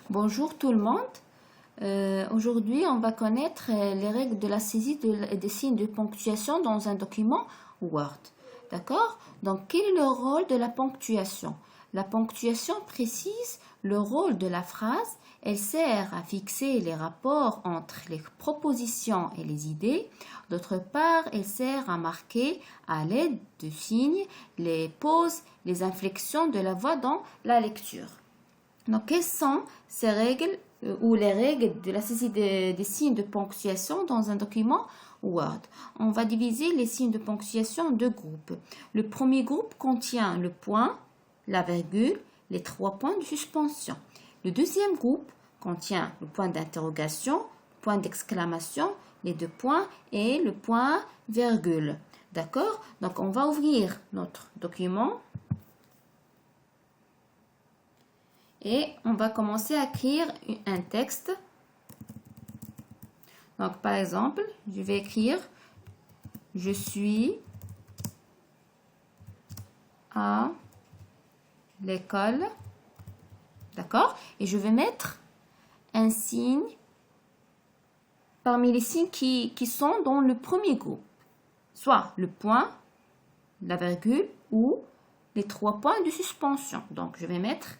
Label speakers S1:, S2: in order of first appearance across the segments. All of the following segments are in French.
S1: Bonjour tout le monde. Aujourd'hui, on va connaître les règles de la saisie des signes de ponctuation dans un document Word. D'accord? Donc, quel est le rôle de la ponctuation? La ponctuation précise le rôle de la phrase. Elle sert à fixer les rapports entre les propositions et les idées. D'autre part, elle sert à marquer à l'aide de signes les pauses, les inflexions de la voix dans la lecture. Donc, quelles sont ces règles ou les règles de la saisie des signes de ponctuation dans un document Word? On va diviser les signes de ponctuation en deux groupes. Le premier groupe contient le point, la virgule, les 3 points de suspension. Le deuxième groupe contient le point d'interrogation, point d'exclamation, les 2 points et le point virgule. D'accord? Donc, on va ouvrir notre document. Et on va commencer à écrire un texte. Donc, par exemple, je vais écrire « Je suis à l'école ». D'accord? Et je vais mettre un signe parmi les signes qui sont dans le premier groupe. Soit le point, la virgule ou les 3 points de suspension. Donc, je vais mettre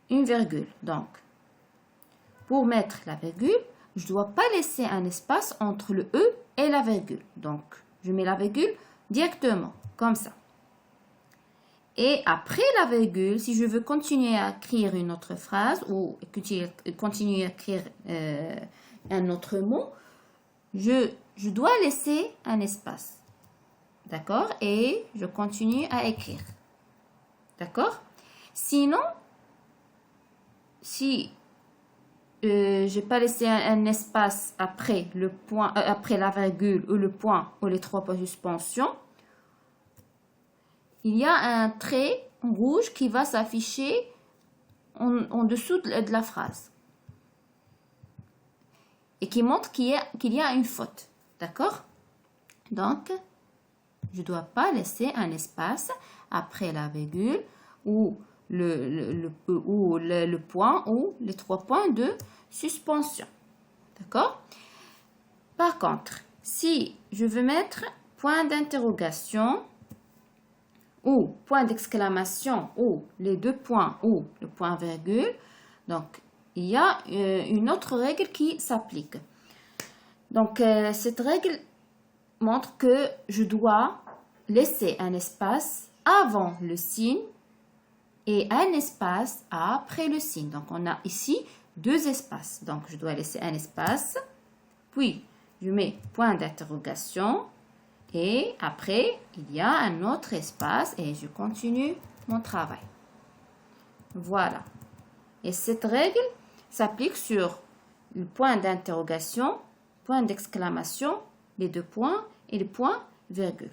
S1: une virgule. Donc, pour mettre la virgule, je ne dois pas laisser un espace entre le E et la virgule. Donc, je mets la virgule directement, comme ça. Et après la virgule, si je veux continuer à écrire une autre phrase ou continuer à écrire un autre mot, je dois laisser un espace. D'accord? Et je continue à écrire. D'accord? Sinon, si je n'ai pas laissé un espace après le point, après la virgule ou le point ou les 3 points de suspension, il y a un trait rouge qui va s'afficher en dessous de la phrase et qui montre qu'il y a une faute. D'accord? Donc, je ne dois pas laisser un espace après la virgule ou le point ou les 3 points de suspension. D'accord? Par contre, si je veux mettre point d'interrogation ou point d'exclamation ou les 2 points ou le point virgule, donc il y a une autre règle qui s'applique. Donc cette règle montre que je dois laisser un espace avant le signe et un espace après le signe. Donc, on a ici 2 espaces. Donc, je dois laisser un espace, puis je mets point d'interrogation et après, il y a un autre espace et je continue mon travail. Voilà. Et cette règle s'applique sur le point d'interrogation, point d'exclamation, les 2 points et le point virgule.